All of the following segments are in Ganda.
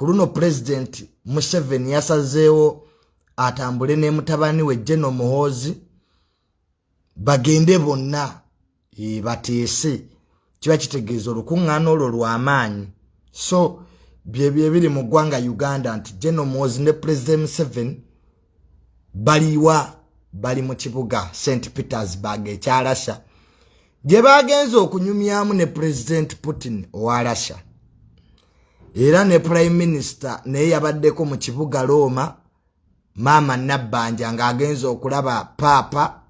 kuluno president Museveni yasazeewo atambule ne mutabani we General Muhoozi bagende bonna bateese kiba kitegeeza olukuŋŋaana olwo lw'amaanyi. So byebyo biri mu ggwanga Uganda nti General Muhoozi ne President Museveni bali mu kibuga St. Petersburg ekya Russia gye bagenze okunyumyamu ne President Putin owa Russia. Era ne Prime Minister naye yabaddeko mu kibuga Roma Mama Nabbanja ng'agenze okulaba Papa.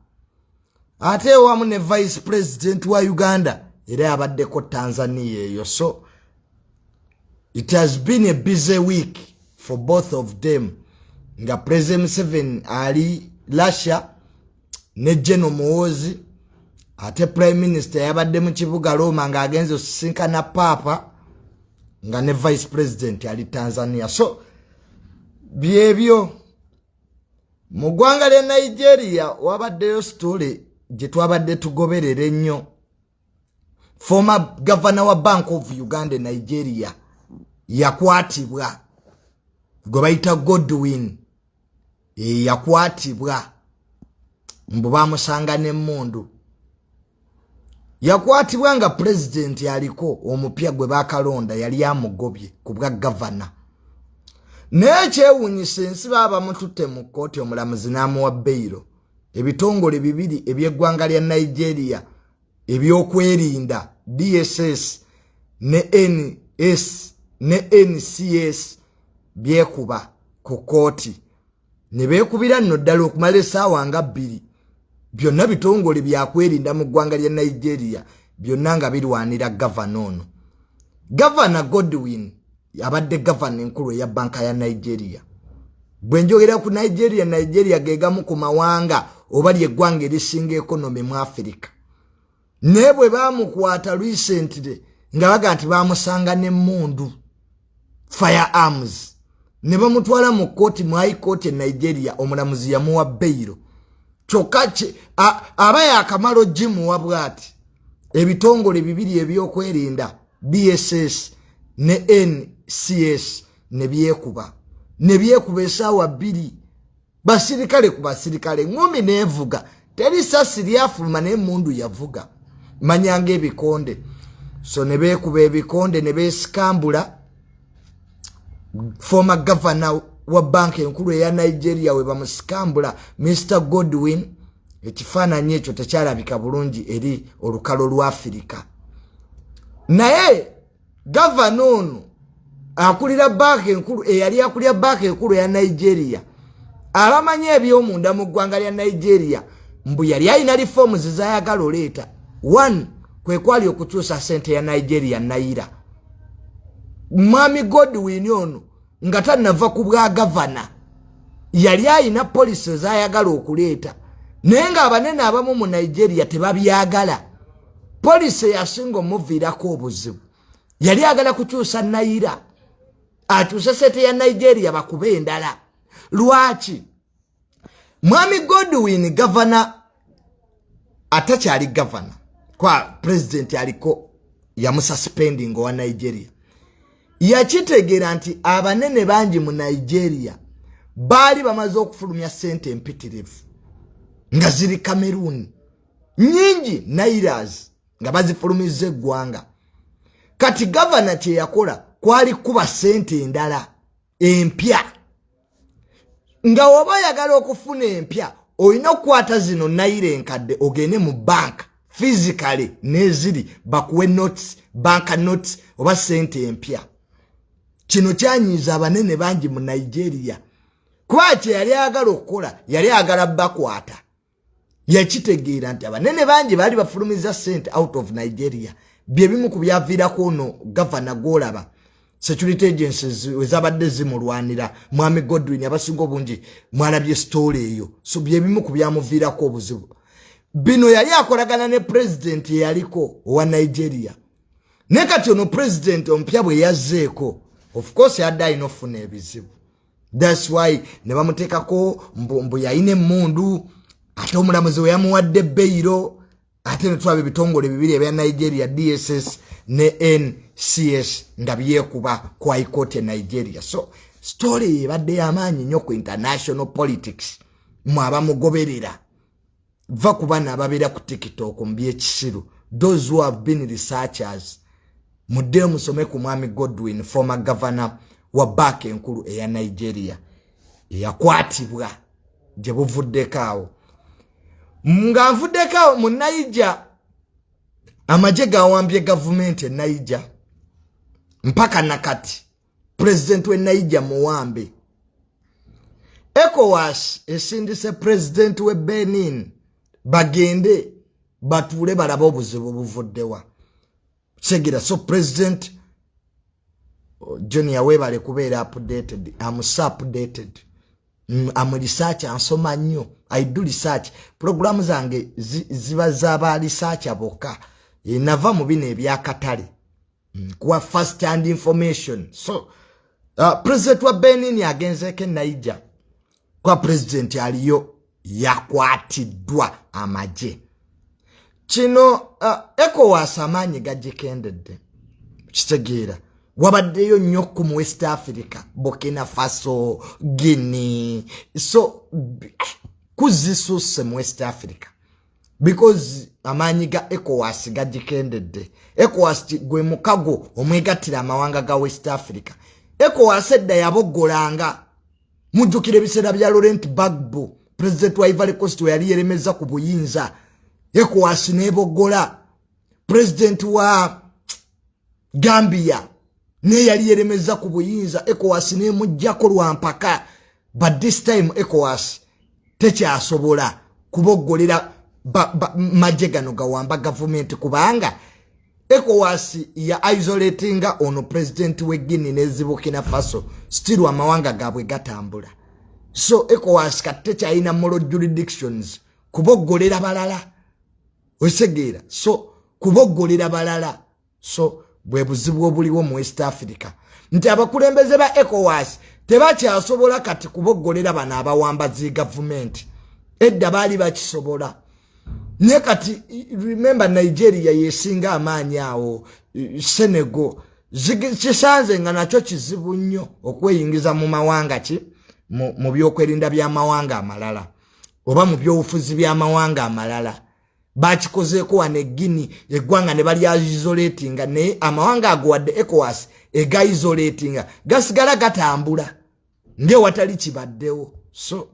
Ate wamu ne Vice President wa Uganda era yabaddeko Tanzania eyo. So it has been a busy week for both of them. Nga President Museveni ali Russia ne General Muhoozi ate Prime Minister yabadde mu kibuga Roma ng'agenze osisinkana Papa nga ne Vice President ali Tanzania. So byebyo mu ggwanga lya Nigeria wabaddeyo story gye twabadde tugoberera ennyo. Former Governor wa Bank of Uganda Nigeria yakwatibwa gwe bayita Godwin yakwatibwa mbu bamusanga n'emmundu. Yakwatibwa nga president yaliko omupya gwe bakalonda yali amugobye ku bwa governor. Nekyewuunyisa ensi baba mututte mu kkooti omulamuzi n'amuwa beyiro. Ebitongole bibiri eby'eggwanga lya Nigeria ebyokwerinda DSS ne NCS byekuba ku kkooti. Ne beekubira nno ddala okumala essaawa nga 2. Byonna bitongole byakwerinda mu ggwanga lya Nigeria byonna nga birwanira governor ono. Governor Godwin abadde governor enkulu ya banka ya Nigeria. Bwe njogera ku Nigeria gegamu ku mawanga oba ly'eggwanga erisinga economy mu Africa. Ne bwe bamukwata recently nga baga nti bamusanga n'emmundu firearms ne bamutwala mu kkooti mu high court e Nigeria omulamuzi yamuwa beyiro. Kyokka aba yakamalo gimuwa bw'ati ebitongole bibiri ebyokwerinda DSS ne NCS ne byekuba essaawa 2 basirikale ku basirikale ngumi nevuga teri sasi lyafuluma n'emmundu yavuga manyanga ebikonde. So ne beekuba ebikonde ne beesikambula. Former governor wa banka enkulu eya Nigeria we bamusikambula Mr. Godwin ekifaananyi ekyo tekyalabika bulungi eri olukalo lwa Afrika. Naye governor ono akulira banka enkulu eyali akulira banka enkulu ya Nigeria abamanyi eby'omunda mu ggwanga lya Nigeria mbu yali alina reforms zayagala oleeta. 1 kwe kwali okukyusa sente ya Nigeria naira. Mwami Godwin ono nga tannava ku bwa governor yali alina policy zayagala okuleeta naye nga abanene abamu mu Nigeria tebabyagala. Policy yasinga omuviirako obuzibu yali agala kukyusa naira akyuse sente ya Nigeria bakube endala. Lwaki? Mwami Godwin governor atakyali governor kwa president aliko yamususpending owa Nigeria. Yakitegera nti abanene bangi mu Nigeria baali bamaze okufulumya sente empitirivu nga ziri Cameroon nyingi nairas nga bazifulumiza eggwanga. Kati governor kye yakola kwali kuba sente endala empya. Nga woba oyagala okufuna empya olina okukwata zino naira enkadde ogende mu banka physically neziri bakuwe notes banka notes oba sente empya. Kino kyanyiza abanene bangi mu Nigeria. Kuba kye yali agala okukola yali agala bakwata. Yakitegeera nti abanene bangi baali bafulumiza sente out of Nigeria. Bye bimu ku byaviirako ono governor gw'olaba security agencies ezabadde zimulwanira Mwami Godwin abasinga obungi mwalabye story eyo. So bye bimu ku byamuviirako obuzibu. Bino yali akolagana ne president yaliko owa Nigeria. Ne kati ono president ompya bwe yazzeeko of course yadde alina ofuna ebizibu. That's why ne bamuteekako mbu yalina emmundu ate omulamuzi we yamuwadde beyiro ate ne tulaba ebitongole bibiri ebya Nigeria DSS ne CS nga byekuba ku High Court e Nigeria. So story ebadde y'amaanyi nnyo ku international politics mwaba mugoberera va ku bana ababeera ku TikTok mu byekisiru. Those who have been researchers mudde musome ku Mwami Godwin, former governor wa bank enkulu eya Nigeria eyakwatibwa gye buvuddekaawo. Nga nvuddekaawo mu Niger amagye gawambye government e Niger mpaka nakati president we Niger muwambe. ECOWAS esindise president we Benin bagende batule balaba obuzibu buvuddewa. Segera so president Junior webale kubeera updated. I'm so updated. I'm research ansoma nnyo. I do research. Program zange ziba zaba research aboka. Nava mu bino ebyakatale. Kuwa first hand information. So president wa Benin agenze ke Niger. Kwa president aliyo yakwatiddwa amagye. Kino ECOWAS amaanyi gagikendedde. Kitegeera. Wabaddeyo nnyo ku West Africa, Burkina Faso, Guinea. So kuzisusse mu West Africa. Because amaanyi ga ECOWAS gagikendedde. ECOWAS gwe mukago omwegattira amawanga ga West Africa. ECOWAS edda yaboggolanga. Mujjukira ebiseera bya Laurent Gbagbo, president wa Ivory Coast we yali yeremeza ku buyinza. ECOWAS neboggola. President wa Gambia ne yali yeremeza ku buyinza. ECOWAS ne mujjako lwampaka. But this time ECOWAS tekyasobola kuboggolera majegano gawamba government kubanga ECOWAS ya isolatinga ono president we Guinea ne Burkina Faso still amawanga gabwe gatambula. So ECOWAS katecha ina moral jurisdictions kuboggolera balala. Osegera. So kuboggolera balala. So bwe buzibu obuliwo mu West Africa. Nti abakulembeze ba ECOWAS tebakyasobola kati kuboggolera bana abawamba zi government. Edda bali bakisobola. Ne kati remember Nigeria yesinga amaanyi awo, Senegal kisanze nga nakyo kizibu nnyo okweyingiza mu mawanga ki mu byokwerinda by'amawanga amalala oba mu byobufuzi by'amawanga amalala. Bakikozeeko wane Guinea eggwanga ne bali isolatinga ne amawanga ago wadde ECOWAS ega isolatinga gasigala gatambula nge watali kibaddewo. So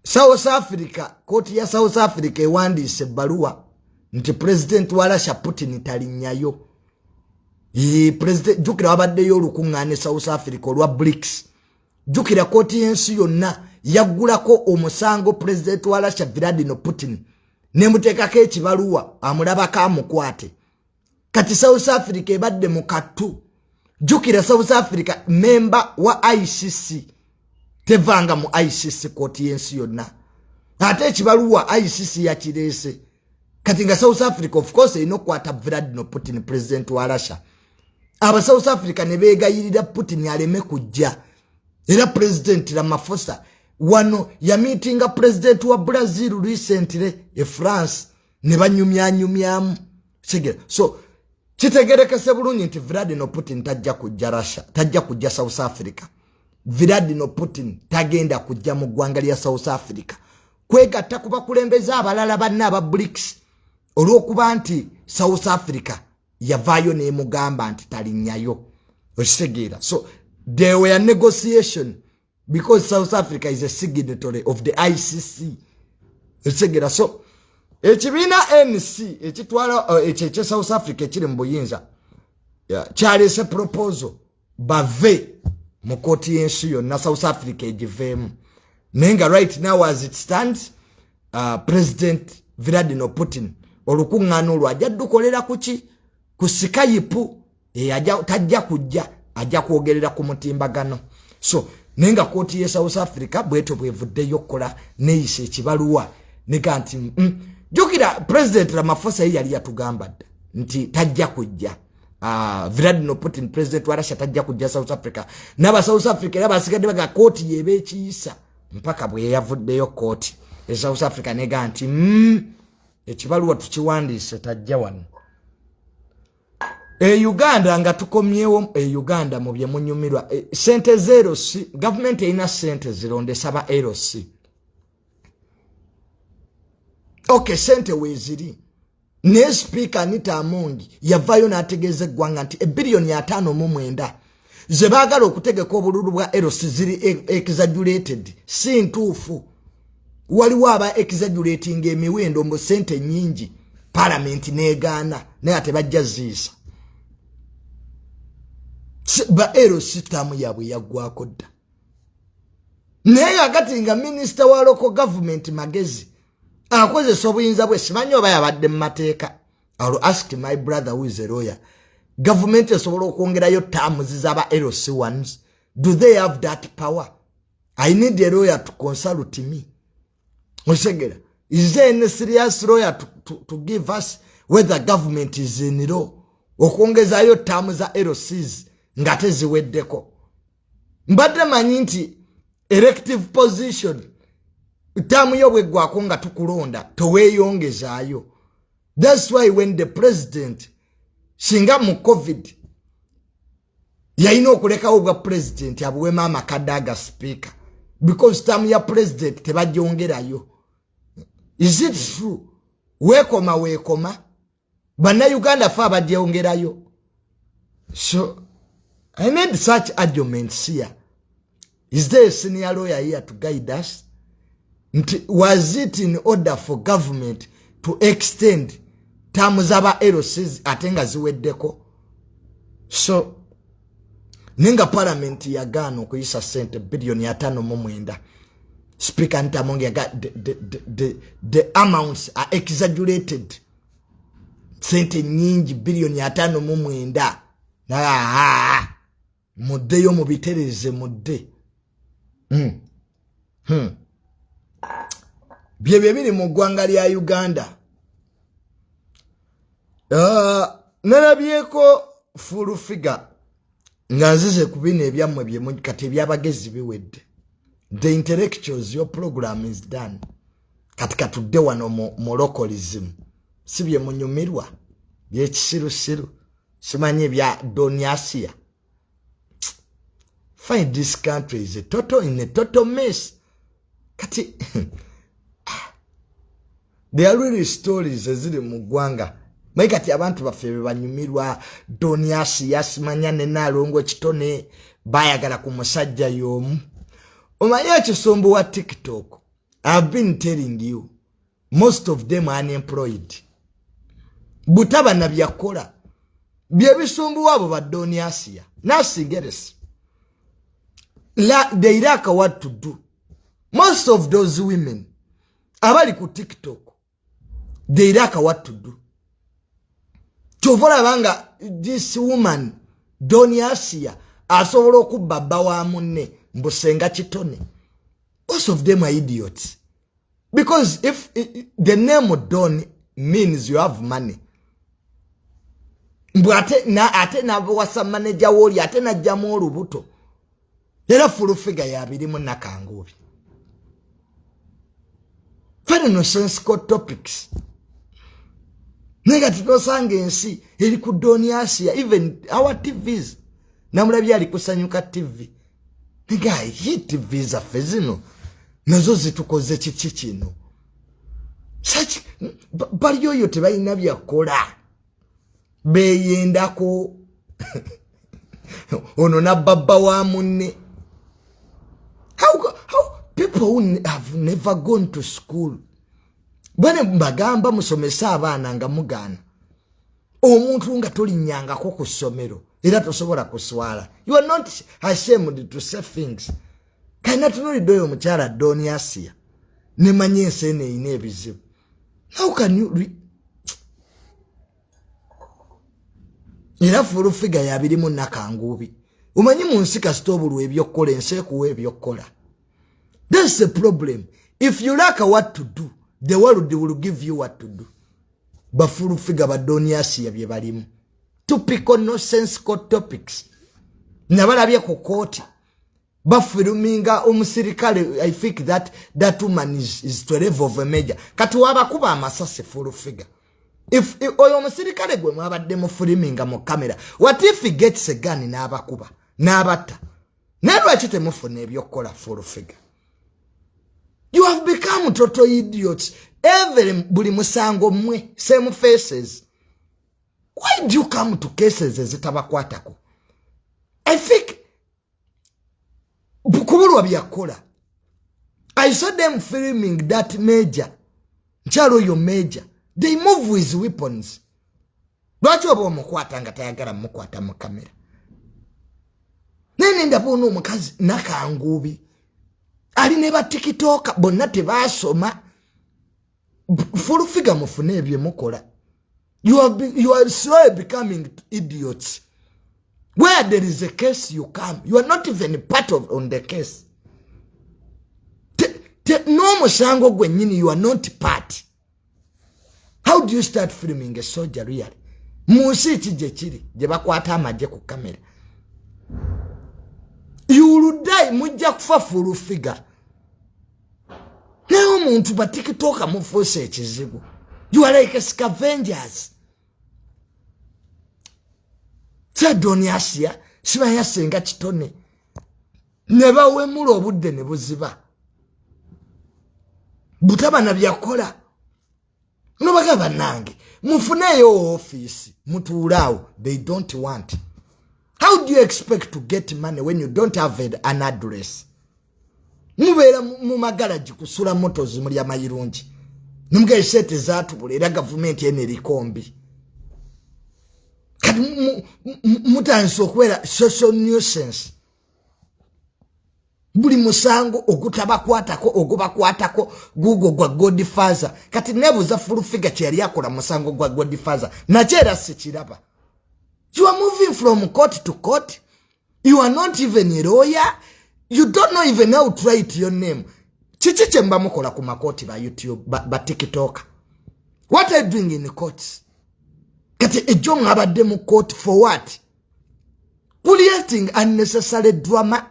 South Africa, koti ya South Africa ewandiise ebbaluwa nti president wa Russia Putin talinnyayo. President jukira wabaddeyo olukuŋŋaane South Africa olwa BRICS. Jukira koti y'ensi yonna yaggulako omusango president wa Russia Vladimir Putin ne muteekako ekibaluwa amulabako amukwate. Kati South Africa ebadde mu kattu. Jukira South Africa member wa ICC. Tevanga mu ICC koti y'ensi yonna. Ate ekibaluwa ICC yakireese. Kati nga South Africa of course inokwata Vladimir Putin president wa Russia. Aba South Africa ne beegayirira Putin aleme kujja. Era president Ramaphosa wano ya meetinga president wa Brazil recently e France ne banyumyamu. So kitegerekese bulungi nti Vladimir Putin tajja kujja Russia, tajja kujja South Africa. Vladimir Putin tagenda kujja mu ggwanga lya South Africa. Kwegatta kuba kulembeza abalala banna aba BRICS olw'okuba nti South Africa yavaayo ne mugamba nti talinnyayo. Okitegeera. So there were negotiation because South Africa is a signatory of the ICC. Okitegeera. So ekibiina NC ekitwala ekye South Africa ekiri mu buyinza kyaleese proposal bave mu koti y'ensi yonna South Africa egiveemu. Nenga right now as it stands, President Vladimir Putin olukuŋŋaana olwo ajja dukolera kuki ku Skype tajja kujja ajja kwogerera ku mutimbagano. So nenga koti ye South Africa bweto bwevuddeyo okukola neeyisa ekibaluwa nega nti jukira President Ramaphosa yali yatugamba dda nti tajja kujja. Vladimir Putin president wa Russia tajja kujja South Africa. Naba South Africa era basigadde baga koti yebeekiyisa mpaka bwe yavuddeyo koti e South Africa nega nti ekibaluwa tukiwandiise tajja wano. Uganda nga tukomyewo Uganda mu bye munyumirwa sente zero si government ina sente zironde saba LC. Okay, sente weziri. Ne speaker Anita Amongi yavayo nategeze gwanga nti $1.5 ze bagala okutegeka obululu bwa LC ziri exaggerated si ntuufu. Waliwo aba exaggerating emiwendo mu sente nyingi parliament negaana naye ate bajja ziisa. Ba LC tamu yabwe yaggwako dda. Naye agati nga minister wa local government magezi akozesa obuyinza bwe simanyi oba yabadde mu mateeka. I'll ask my brother who is a lawyer. Government esobola okwongerayo terms z'aba LC ones. Do they have that power? I need a lawyer to consult me. Osegera, is there any serious lawyer to give us whether government is in law? Okwongezayo terms za LCs nga teziweddeko. Mbadde manyi nti elective position tamu yobwe gwako nga tukulonda toweeyongezaayo. That's why when the president singa mu COVID yalina okulekawo bwa president abuwema amakadde aga speaker because tamu ya president tebagyongerayo. Is it true? Weekoma Bannayuganda fa bagyongerayo. So I need such arguments here. Is there a senior lawyer here to guide us? Was it in order for government to extend terms zaba LCs atenga ziweddeko? So ninga parliament yagano okuyisa sente $5.9. Speaker Anita Amongi the amounts are exaggerated. Sente nyingi $5.9. Mudde yo mubitereze mudde. Byebye biri mu ggwanga lya Uganda. Nalabyeko full figure nga nzize ku bino ebyammwe bye kati ebyabagezi biwedde. The intellectuals, your program is done. Katika tudde wano mu localism. Si bye munyumirwa byekisirusiru simanyi bya Doniasia. Find this country is in a total mess. Kati there are really stories eziri mu ggwanga. Kati abantu baffe banyumirwa Doniasia simanya ne Nalongo kitone bayagala ku musajja y'omu. Omanyi ekisumbu wa TikTok. I've been telling you most of them are unemployed. Butaba na byakola bye bisumbu wabo ba Doniasia. Nothing else. They lack what to do. Most of those women abali ku TikTok, they lack what to do. Chovola banga this woman Doniasia asobola okubba bba wa munne mbusenga kitone. Most of them are idiots. Because if the name Don means you have money, ate na wasa manager woli ate na jamu olubuto. Era full figure ya birimu nakangubi. Very nonsensical topics. Nega tutosange ensi eri ku Doniasia, even our TVs. Namulabya ali kusanyuka TV. Nega hii TV za fezino nazo zitukoze kiki kino. Such bali yoyo tebalina byakola. Beyendako ono na baba wa munne. How people who have never gone to school. Bwana mbagamba musomesa abaana nga mugana. Omuntu nga tolinyanga ko ku ssomero era tosobola kuswala. You are not ashamed to say things. Kana tunolidoyo mukyala Doniasia. Ne manye ensene ine ebizibu. How can you era full figure ya birimu nakangubi. Umanyi mu nsi kasita obulwa ebyokkola ensi ekuwa ebyokkola. That's the problem. If you lack what to do, the world will give you what to do. But full figure ba Doniasia bye balimu. Typical nonsensical topics. Nabalabye ku kooti. Bafiruminga omusirikale. I think that woman is to level of a major. Kati wabakuba amasasi full figure. if oyo musirikale gwe mwabadde mu filminga mu camera, what if he gets a gun n'abakuba n'abatta n'alwaki temufuna ebyokukola full figure? You have become total idiots. Every buli musango mwe same faces. Why do you come to cases ezitabakwatako? I think kubulwa byakola. I saw them filming that major. Nchalo yo major. They move with weapons. Lwaki oba omukwata nga tayagala mukwata mu kamera? Nene ndabona omukazi nakangubi. Ali ne ba TikTok bonna tebasoma. Full figure mufune ebye mukola. You are slowly becoming idiots. Where there is a case you come. You are not even part of on the case. No musango gwenyini, you are not part. How do you start filming a soldier really? Musi chije chiri je bakwata amaje ku kamera. You will die mujja kufa full figure. Leo muntu ba TikTok amufose ekizibu. You are like a scavengers. Sadoni Asia, siba yasenga kitone. Neba wemulo obudde ne buziba. Butaba na byakola. No bagaba nange. Mufuneyo office. Mutuulao. They don't want. How do you expect to get money when you don't have an address? Mubera mu magaraji kusula motos muri ya mayirungi. Numge sete zatu bulera government yene likombi. Kati mutanso kwera social nuisance. Buli musango ogutabakwatako ogobakwatako Google gwa Godfather. Kati nebuza full figure kyali yakola musango gwa Godfather. Na kyera sikiraba. You are moving from court to court. You are not even a lawyer. You don't know even how to write your name. Chichiche mba mukola ku makoti ba YouTube ba TikTok. What are you doing in the courts? Kati ejo ngabadde mu court for what? Creating unnecessary drama.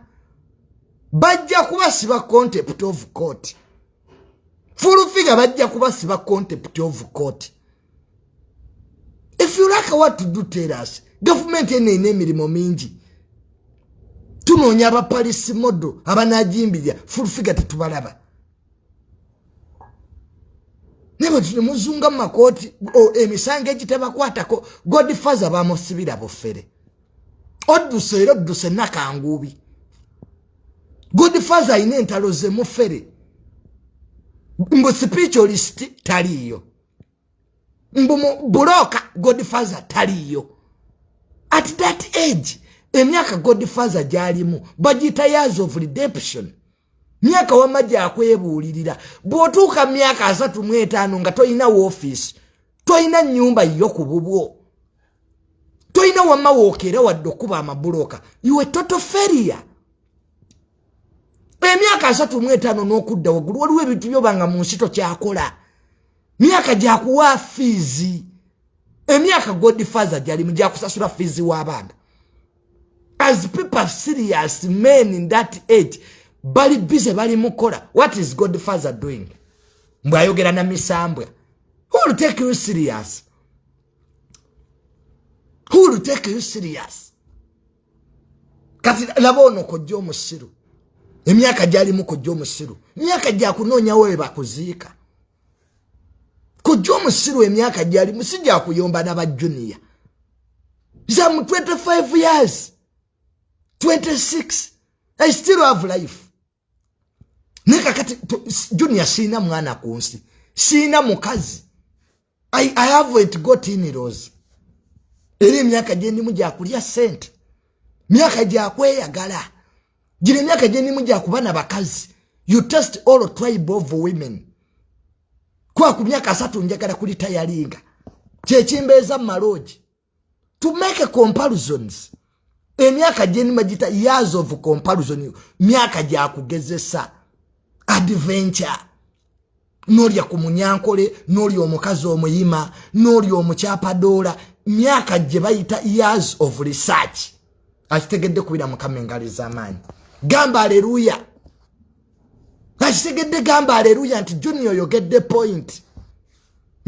Bajja kubasiba contempt of court. Full figure bajja kubasiba contempt of court. If you like what to do, tell us. Government ene emirimo mingi. Tunonya aba police model abanajimbilya full figure tetubalaba. Nebo tulimuzunga makoti emisange gitabakwatako Godfather bamusibira bofere. Oduse nakangubi. Godfather ine entalo ze mufere. Mbo spiritualist taliyo. Mbo buroka Godfather taliyo. At that age, emyaka Godfather jalimu bagita years of redemption. Myaka wamaja akwebulirira. Bwotuka myaka 35 nga toyina office. Toyina nyumba yokububwo. Toyina wama wokera waddokuba amabuloka. You a total failure. Emyaka 35 n'okudda waggulu waliwo ebintu byobanga mu nsito kyakola. Myaka gyakuwa fizi. Emyaka Godfather jali mujja kusasula fizi w'abaana. As people serious men in that age bali busy bali mukola. What is Godfather doing? Mbwayogera na misambwe. Who will take you serious? Who will take you serious? Kati labono kojjo musiru. Emyaka jali mu kojjo musiru. Myaka gya kunonya wewe bakuziika. Kojjo musiru emyaka jali musijja kuyomba na ba junior. Some 25 years. 26. I still have life. Nika kati junior sina mwana kunsi. Sina mukazi. I haven't got in those. Eri myaka jendi mujja kulya sente. Myaka gya kweyagala. Jiri myaka jendi mujja kubana bakazi. You test all tribe of women. Kwa ku myaka 3 njagala kulitayalinga. Kyekimbeeza maloji. To make comparisons. Emyaka jendi majita years of comparison. Myaka gya kugezesa. Adventure. Noli ya kumunyankole, noli omukazi omuyima, noli omuchapadola. Myaka gye bayita years of research. Akitegedde kubira mukamengali zamani. Gamba haleluya. Akitegedde gamba haleluya nti Junior you get the point.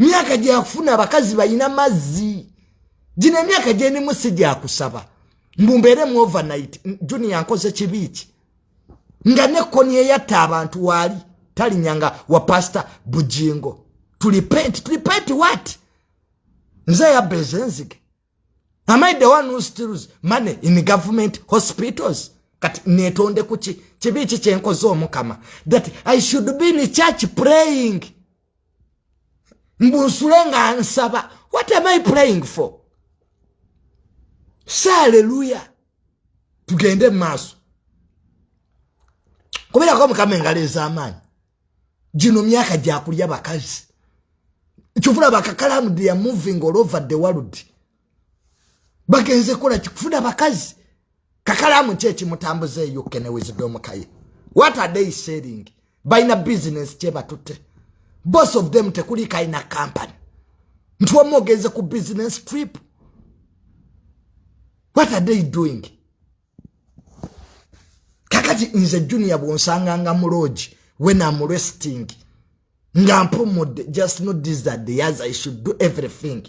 myaka gye yakufuna abakazi balina mazzi gino emyaka gye nimu si gyakusaba mbumbeere mu overnight Junior nkoze kibiiki nga nekoni eyatta abantu waali talinyanga wa pastor Bujingo repent what nze yabba ezenzige am I the one who steals money in government hospitals kati netonde kuki kibiiki kyenkoze omukama that I should be in church praying mbunsulenga ansaba what am I praying for hallelujah tugende maaso kubera ko mukama engaleza amani gino myaka gyakulya bakazi kyofuna Kakalaamu they are moving all over the world bagenze kola kifuna bakazi Kakalaamu chechi mutambuze you Kaye Wisdom Kaye what are they selling buying business cheba tutte boss of them tekuli kaina company mtu mogeze ku business trip what are they doing kakati nze Junior bwonsanganga muloji when I'm resting ngampumude just not this that the years I should do everything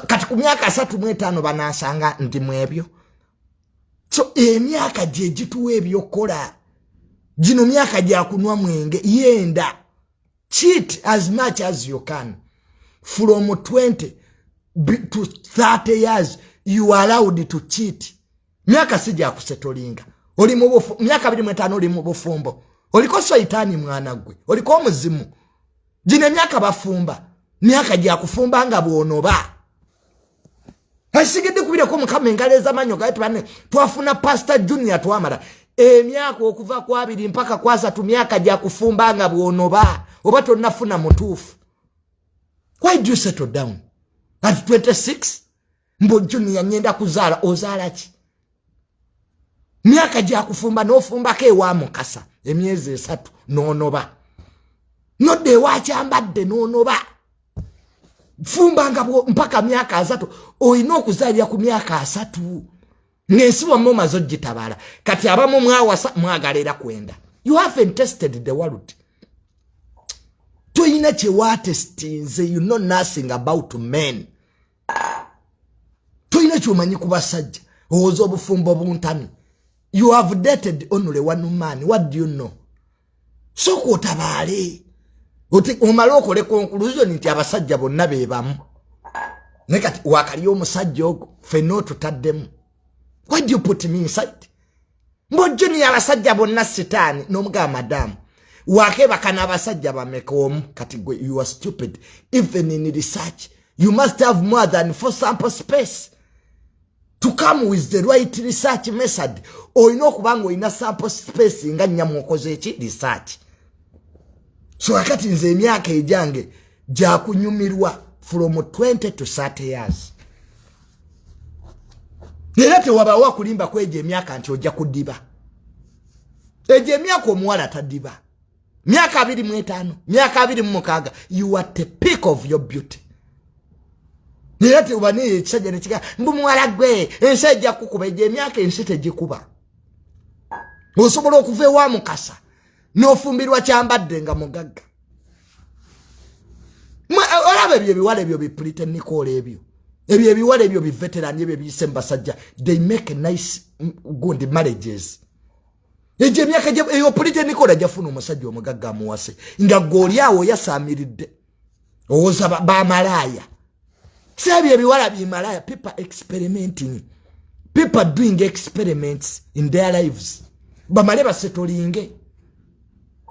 kati ku myaka 3 banasanga ndi mwebyo so emyaka gye gituwa ebyokola gino myaka gya kunwa mwenge yenda cheat as much as you can from 20 to 30 years you are allowed to cheat myaka sija kusetolinga oli mu bofu myaka 25 oli mu bufumbo oliko soitani mwana gwe oliko omuzimu gino myaka bafumba myaka gya kufumba nga bwonoba hasigede kubira ko mukama engaleza manyo gaiti bane twafuna pastor Junior twamara emyaka okuva kwa 2 mpaka kwa 3 myaka gya kufumba nga bwonoba oba tonafuna mutufu why do you settle down at 26 mbo Junior nyenda kuzala ozala ki myaka gya kufumba nofumba ke wa mukasa emyezi 3 nonoba no de wachambadde nonoba fumba nga mpaka myaka 3 oyino okuzalya ku myaka 3 ngensi wa moma zojitabala kati abamu mwawasa mwagalera kwenda you haven't tested the world toyina che watestinze you know nothing about men toyina chomanyi kubasajja ozo bufumbo buntami you have dated only one man what do you know so kotabale oti omaloko le conclusion nti abasajja bonna bebamu nekati wakali omusajja ogo feno tutaddemu why do you put me inside mbojoni abasajja bonna sitani nomuga madam wake bakana abasajja bamekomu kati gwe you are stupid even in research you must have more than 4 sample space to come with the right research method oyino kubango ina sample space nga nyamukoze echi research so akati nze emyaka ejange ja kunyumirwa from 20 to 30 years Nerate wabawa kulimba kweje emyaka nti ojja kudiba eje emyaka omuwala tadiba myaka 25 myaka 26 you are the peak of your beauty Nerate ubani ekisajja nekika mbu muwala gwe ensajja kukuba eje emyaka ensite gikuba osobola okuva wa mukasa nofumbirwa kyambadde nga mugagga olabe bye biwale ebyo bipulite Nicole ebyo ebiwale ebyo biveteran ebyo biyise mbasajja they make nice good marriages eje myaka eyo pulite Nicole jafuna omusajja omugagga muwase nga goli awo yasamiridde owoza ba malaya sabi ebiwala bi malaya people experimenting people doing experiments in their lives bamale basetolinge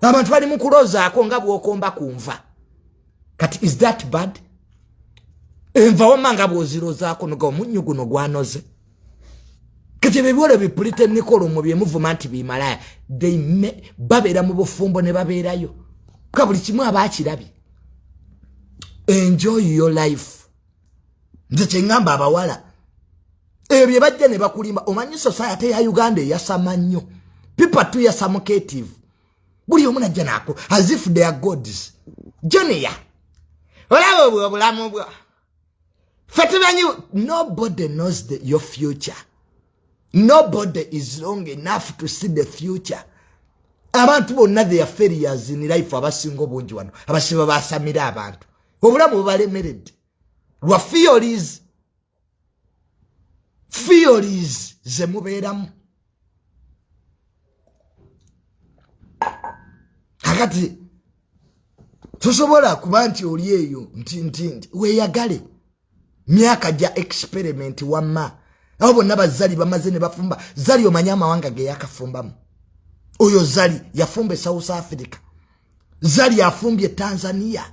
abantu bali mukuloza akonga bwokomba kunva kati is that bad enva wamanga bwoziroza akonoga omunyuguno gwanoze kati bebole bipulite Nicole mu bye movement bi malaya they babera mu bufumbo ne baberayo kabuli kimu abakirabi enjoy your life nze kyengamba abawala ebyo bajja ne bakulimba omanyi society ya Uganda yasama nnyo people too yasamucative buli omuna janako as if they are gods Junior olabo obulamu bwo fetimanyi nobody knows your future nobody is long enough to see the future abantu bonna they are failures in life abasingo bonji wano abasiba basamira abantu obulamu bubalemeredde lwa theories ze mubeeramu. Kakati tosobola kuba nti oli eyo nti weeyagale myaka gya experiment wamma abo bonna bazali bamaze ne bafumba. Zali omanyi amawanga ge yakafumbamu. Oyo Zali yafumbe South Africa, Zali yafumbye Tanzania.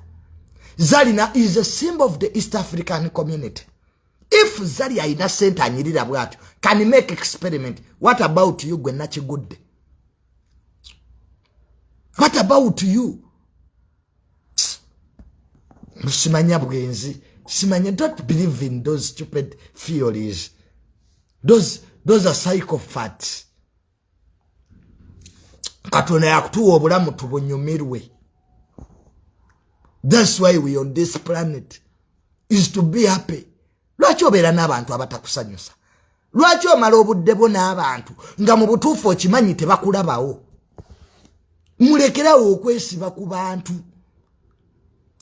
Zali na is a symbol of the East African community. If Zali aina sente anyirira bwatu, can make experiment? What about you gwe nakigudde? What about you? Simanya bwenzi, simanya. Don't believe in those stupid theories. Those are psychopaths. Katona yakutuwa obulamu tubonyumirwe. That's why we on this planet is to be happy. Lwaki obeera n'abantu abatakusanyusa? Lwaki omala obudde bwo n'abantu nga mu butuufu okimanyi tebakulabawo? Mulekerawo okwesiba ku bantu.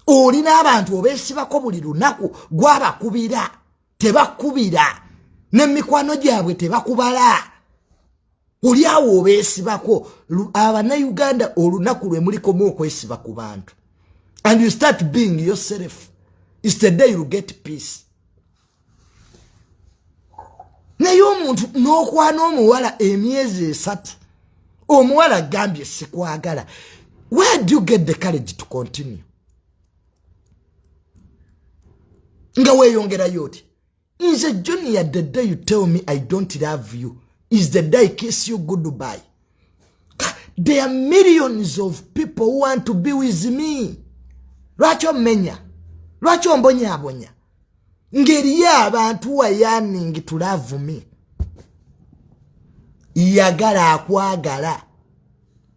Oli n'abantu obeesibako buli lunaku gwabakubira, tebakubira. N'emikwano gyabwe tebakubala. Oli awo obeesibako. Abannayuganda olunaku lwe mulikomu okwesiba ku bantu. And you start being yourself. It's the day you get peace. Naye omuntu n'okwana omuwala emyezi 3. Omuwala gambye sikwagala. Where do you get the courage to continue? Nga weeyongerayo oti. Nze Junior, the day you tell me I don't love you is the day I kiss you goodbye. There are millions of people who want to be with me. Lwaki omenya? Lwaki ombonyaabonya? Ngeriyo abantu wayaningi to love me. Yagala akwagala.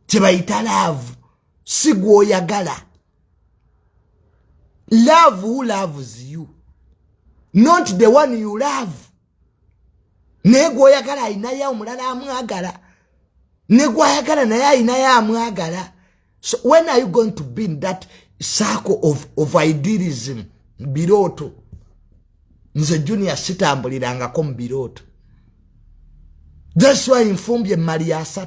Tebayita love. Sigwo oyagala. Love who loves you. Not the one you love. Nego oyagala ayinayo omulala amwagala. Nego ayagala naye ayinayo amwagala. So when are you going to be in that circle of idealism? Biroto. Nze Junior sitambulirangako mu biroto. That's why nfumbye mali 3.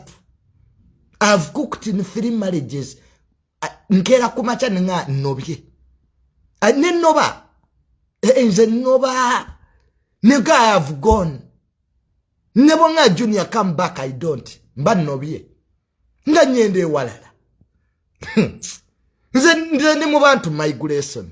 I've cooked in 3 marriages. Nkera kumacha nga nobye. Nenoba. Nze noba. Nega I have gone. Nebo nga Junior come back I don't. Mba nobye. Nga nyende walala. Nze ndi mu bantu migration.